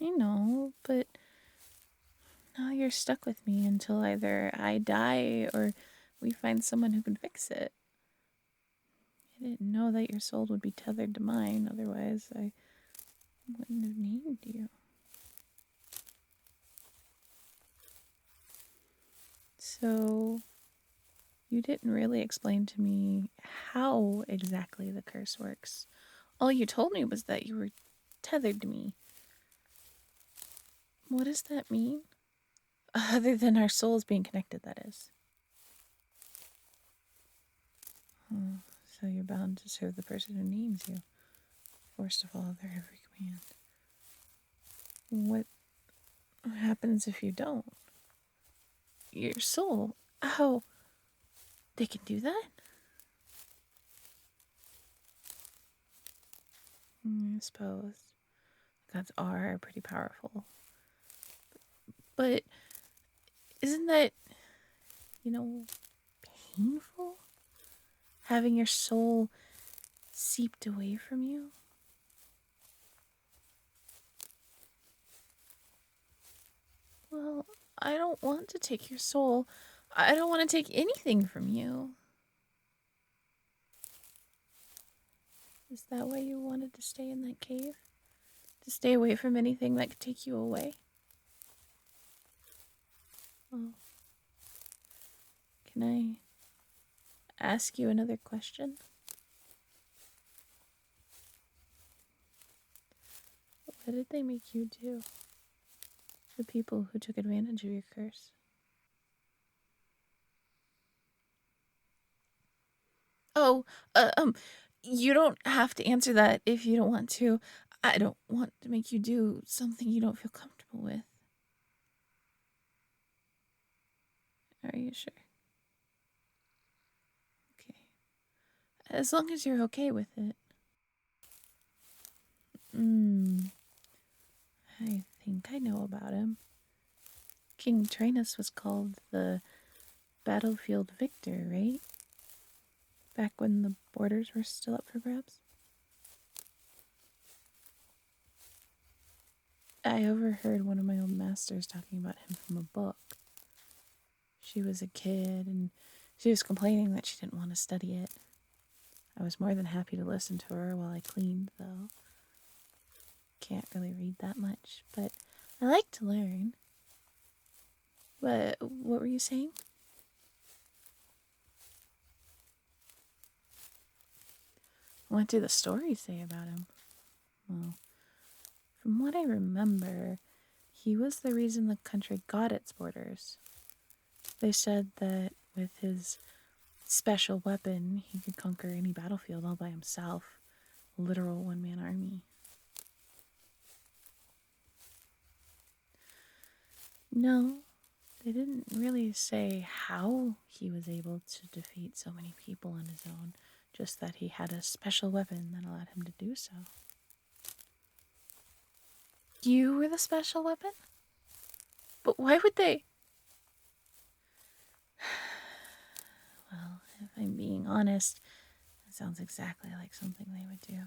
I know, but now you're stuck with me until either I die or we find someone who can fix it. I didn't know that your soul would be tethered to mine, otherwise I wouldn't have named you. So, you didn't really explain to me how exactly the curse works. All you told me was that you were tethered to me. What does that mean? Other than our souls being connected, that is. Oh, so you're bound to serve the person who names you, forced to follow their every command. What happens if you don't? Your soul? How? They can do that? I suppose. Gods are pretty powerful. But isn't that, painful? Having your soul seeped away from you? Well, I don't want to take your soul. I don't want to take anything from you. Is that why you wanted to stay in that cave? To stay away from anything that could take you away? Oh. Can I ask you another question? What did they make you do? The people who took advantage of your curse. Oh, you don't have to answer that if you don't want to. I don't want to make you do something you don't feel comfortable with. Are you sure? Okay. As long as you're okay with it. I think I know about him. King Trainus was called the Battlefield Victor, right? Back when the borders were still up for grabs? I overheard one of my old masters talking about him from a book. She was a kid, and she was complaining that she didn't want to study it. I was more than happy to listen to her while I cleaned, though. Can't really read that much, but I like to learn. But what were you saying? What do the stories say about him? Well, from what I remember, he was the reason the country got its borders. They said that with his special weapon, he could conquer any battlefield all by himself. A literal one-man army. No, they didn't really say how he was able to defeat so many people on his own, just that he had a special weapon that allowed him to do so. You were the special weapon? But why would they? Well, if I'm being honest, it sounds exactly like something they would do.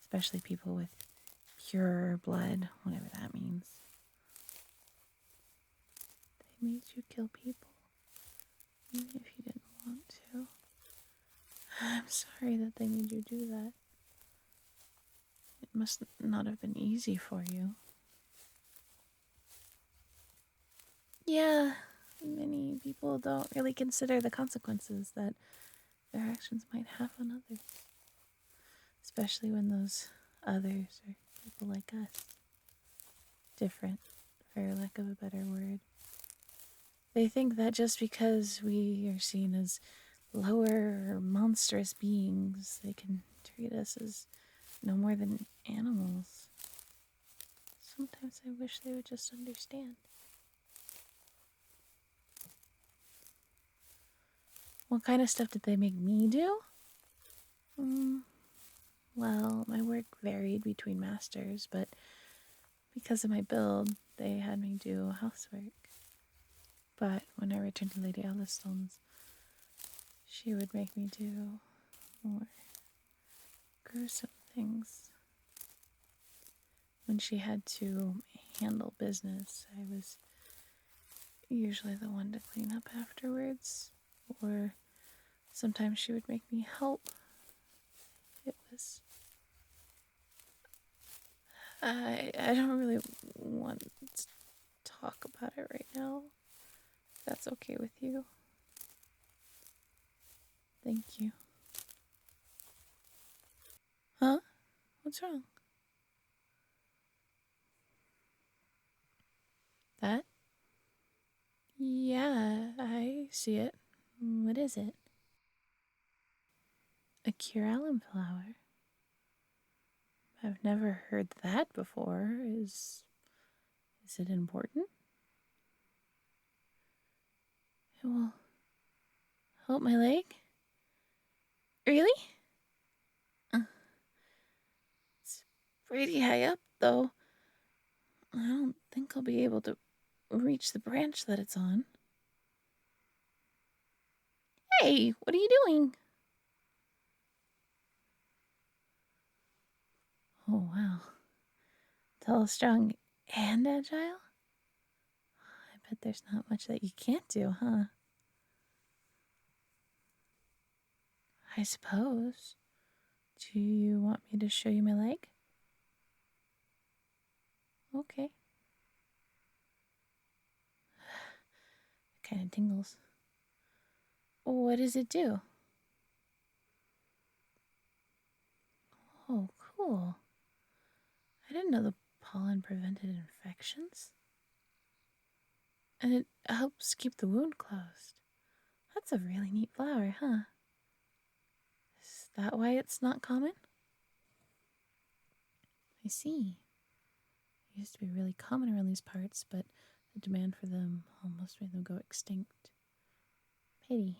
Especially people with pure blood, whatever that means. They made you kill people, even if you didn't want to. I'm sorry that they made you do that. It must not have been easy for you. Yeah, many people don't really consider the consequences that their actions might have on others. Especially when those others are people like us. Different, for lack of a better word. They think that just because we are seen as lower or monstrous beings, they can treat us as no more than animals. Sometimes I wish they would just understand. What kind of stuff did they make me do? Well, my work varied between masters, but because of my build, they had me do housework. But when I returned to Lady Alistone's, she would make me do more gruesome things. when she had to handle business, I was usually the one to clean up afterwards, or sometimes she would make me help. It was... I don't really want to talk about it right now. If that's okay with you. Thank you. Huh? What's wrong? That? Yeah, I see it. What is it? A cure alum flower? I've never heard that before. Is it important? It will help my leg? Really? It's pretty high up, though. I don't think I'll be able to reach the branch that it's on. Hey, what are you doing? Oh, wow. Tall, strong, and agile? I bet there's not much that you can't do, huh? I suppose. Do you want me to show you my leg? Okay. It kind of tingles. What does it do? Oh, cool. I didn't know the pollen prevented infections. And it helps keep the wound closed. That's a really neat flower, huh? Is that why it's not common? I see. It used to be really common around these parts, but the demand for them almost made them go extinct. Pity.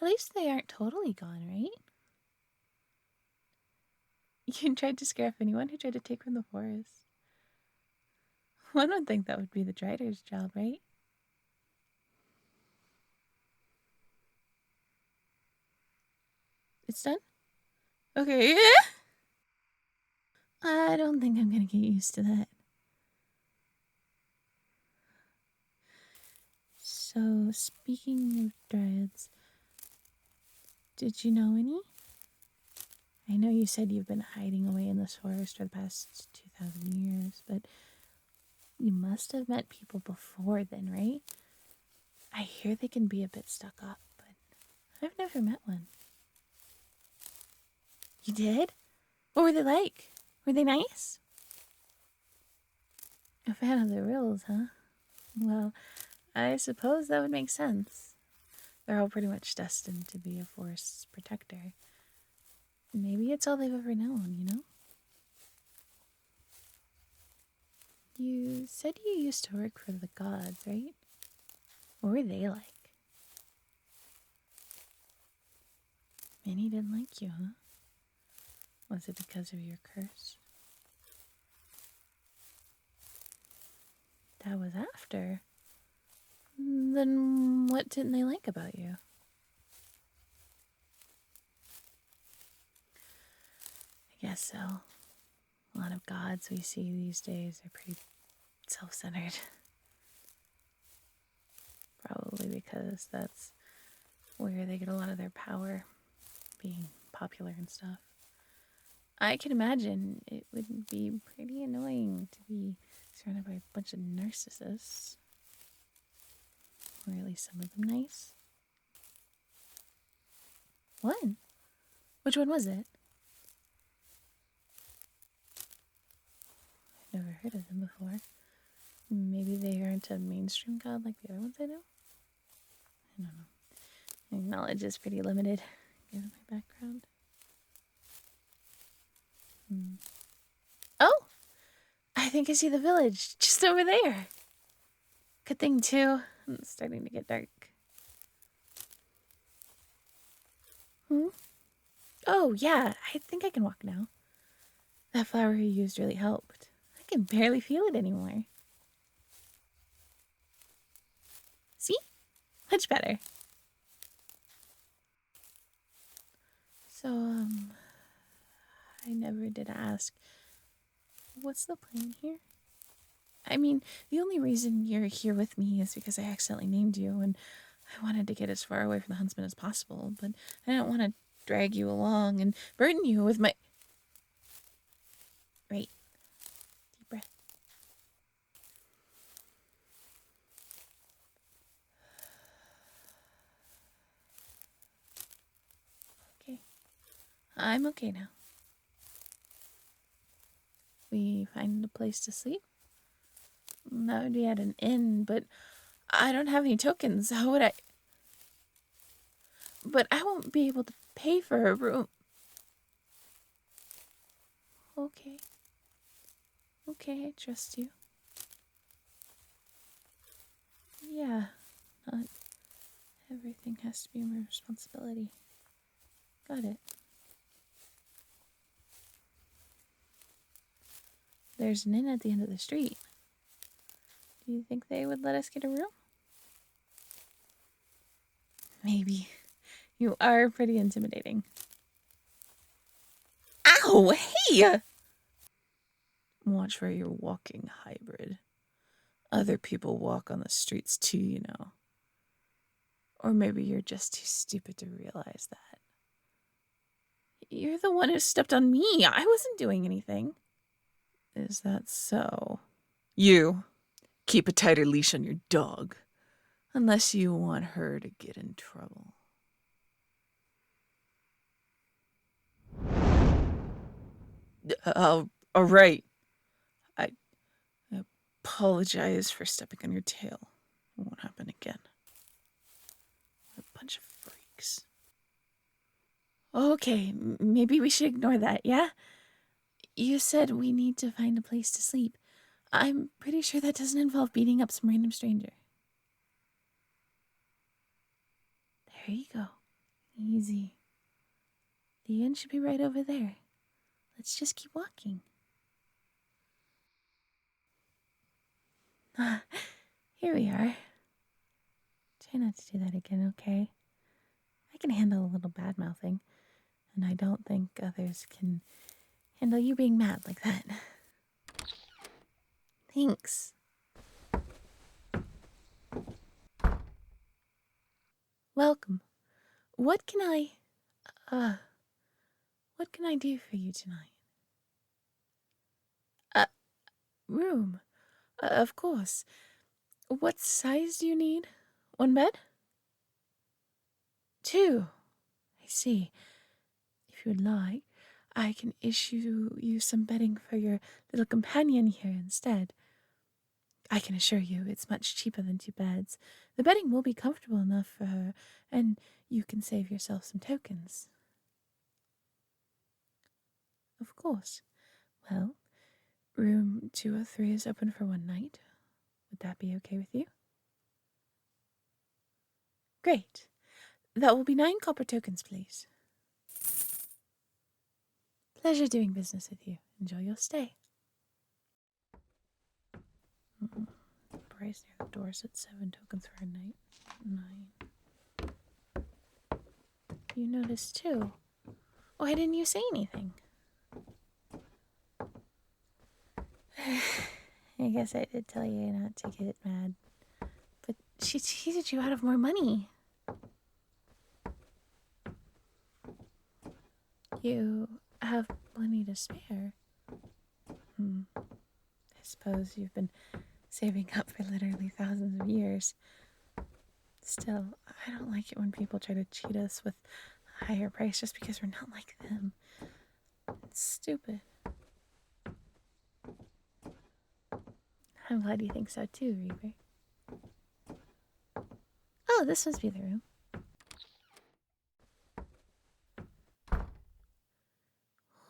At least they aren't totally gone, right? You tried to scare off anyone who tried to take from the forest. One would think that would be the drider's job, right? It's done? Okay. I don't think I'm gonna get used to that. So, speaking of dryads, did you know any? I know you said you've been hiding away in this forest for the past 2,000 years, but you must have met people before then, right? I hear they can be a bit stuck up, but I've never met one. You did? What were they like? Were they nice? A fan of the rules, huh? Well, I suppose that would make sense. They're all pretty much destined to be a forest's protector. Maybe it's all they've ever known, you know? You said you used to work for the gods, right? What were they like? Many didn't like you, huh? Was it because of your curse? That was after. Then what didn't they like about you? I guess so. A lot of gods we see these days are pretty self-centered. Probably because that's where they get a lot of their power, being popular and stuff. I can imagine it would be pretty annoying to be surrounded by a bunch of narcissists. Or at least some of them nice. One? Which one was it? I've never heard of them before. Maybe they aren't a mainstream god like the other ones I know? I don't know. My knowledge is pretty limited, given my background. Oh! I think I see the village, just over there. Good thing, too. It's starting to get dark. Oh, yeah, I think I can walk now. That flower you used really helped. I can barely feel it anymore. See? Much better. So, I never did ask. What's the plan here? I mean, the only reason you're here with me is because I accidentally named you, and I wanted to get as far away from the huntsman as possible, but I don't want to drag you along and burden you with my... Right. Deep breath. Okay. I'm okay now. We find a place to sleep? That would be at an inn, but I don't have any tokens. How would I... But I won't be able to pay for a room. Okay. Okay, I trust you. Yeah, not everything has to be my responsibility. Got it. There's an inn at the end of the street. Do you think they would let us get a room? Maybe. You are pretty intimidating. Ow! Hey! Watch where you're walking, hybrid. Other people walk on the streets too, you know. Or maybe you're just too stupid to realize that. You're the one who stepped on me. I wasn't doing anything. Is that so? You. Keep a tighter leash on your dog. Unless you want her to get in trouble. All right. I apologize for stepping on your tail. It won't happen again. What a bunch of freaks. Okay, maybe we should ignore that, yeah? You said we need to find a place to sleep. I'm pretty sure that doesn't involve beating up some random stranger. There you go. Easy. The inn should be right over there. Let's just keep walking. Here we are. Try not to do that again, okay? I can handle a little bad-mouthing, and I don't think others can handle you being mad like that. Thanks. Welcome. What can I do for you tonight? Room. Of course. What size do you need? One bed? Two. I see. If you would like, I can issue you some bedding for your little companion here instead. I can assure you it's much cheaper than two beds. The bedding will be comfortable enough for her, and you can save yourself some tokens. Of course. Well, room 203 is open for one night. Would that be okay with you? Great. That will be 9 copper tokens, please. Pleasure doing business with you. Enjoy your stay. Price near the door said 7 tokens for a night. 9. You noticed too. Why didn't you say anything? I guess I did tell you not to get mad. But she cheated you out of more money. You have plenty to spare. I suppose you've been saving up for literally thousands of years. Still, I don't like it when people try to cheat us with a higher price just because we're not like them. It's stupid. I'm glad you think so too, Reaper. Oh, this must be the room.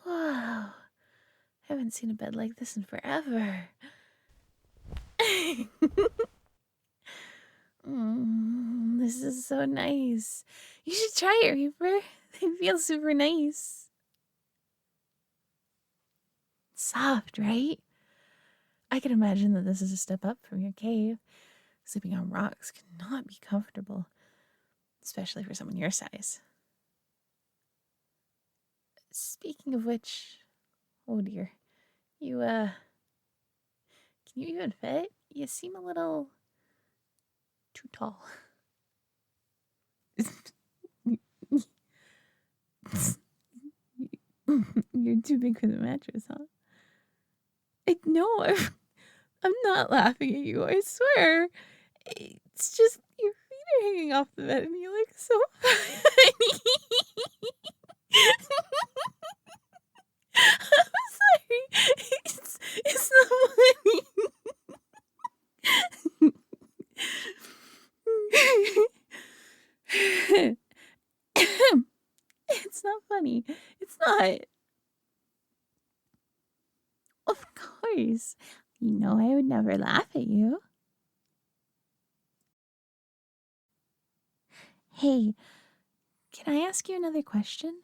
Wow. I haven't seen a bed like this in forever. This is so nice. You should try it, Reaper. They feel super nice. Soft, right? I can imagine that this is a step up from your cave. Sleeping on rocks cannot be comfortable, especially for someone your size. Speaking of which, oh dear, You, can you even fit? You seem a little too tall. You're too big for the mattress, huh? No, I'm not laughing at you, I swear. It's just your feet are hanging off the bed and you look so funny. I'm sorry. It's not funny. It's not funny. It's not. Of course. You know I would never laugh at you. Hey, can I ask you another question?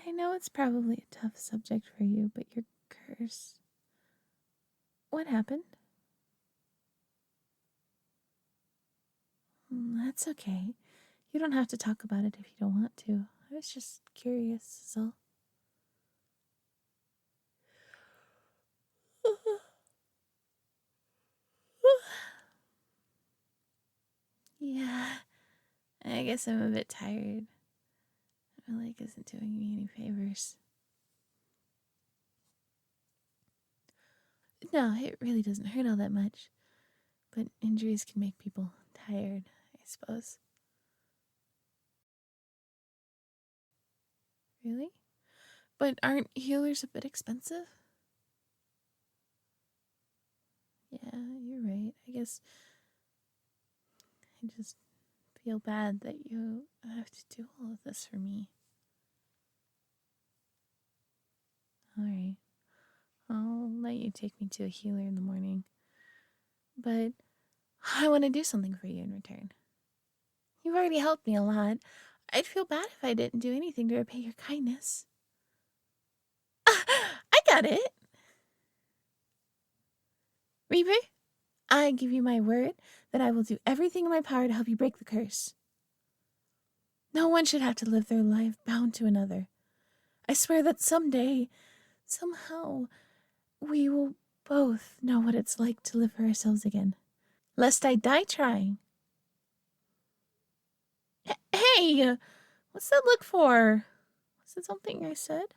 I know it's probably a tough subject for you, but your curse. What happened? That's okay. You don't have to talk about it if you don't want to. I was just curious, so. Yeah, I guess I'm a bit tired. My leg isn't doing me any favors. No, it really doesn't hurt all that much. But injuries can make people tired, I suppose. Really? But aren't healers a bit expensive? Yeah, you're right. I guess I just feel bad that you have to do all of this for me. Alright. I'll let you take me to a healer in the morning. But I want to do something for you in return. You've already helped me a lot. I'd feel bad if I didn't do anything to repay your kindness. I got it! Reaper, I give you my word that I will do everything in my power to help you break the curse. No one should have to live their life bound to another. I swear that someday, somehow, we will both know what it's like to live for ourselves again. Lest I die trying. Hey! What's that look for? Was it something I said?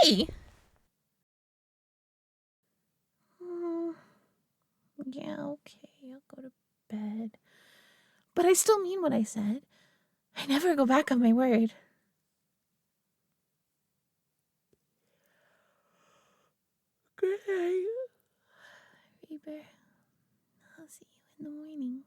Hey! Yeah, okay, I'll go to bed. But I still mean what I said. I never go back on my word. Good night, Reaper. I'll see you in the morning.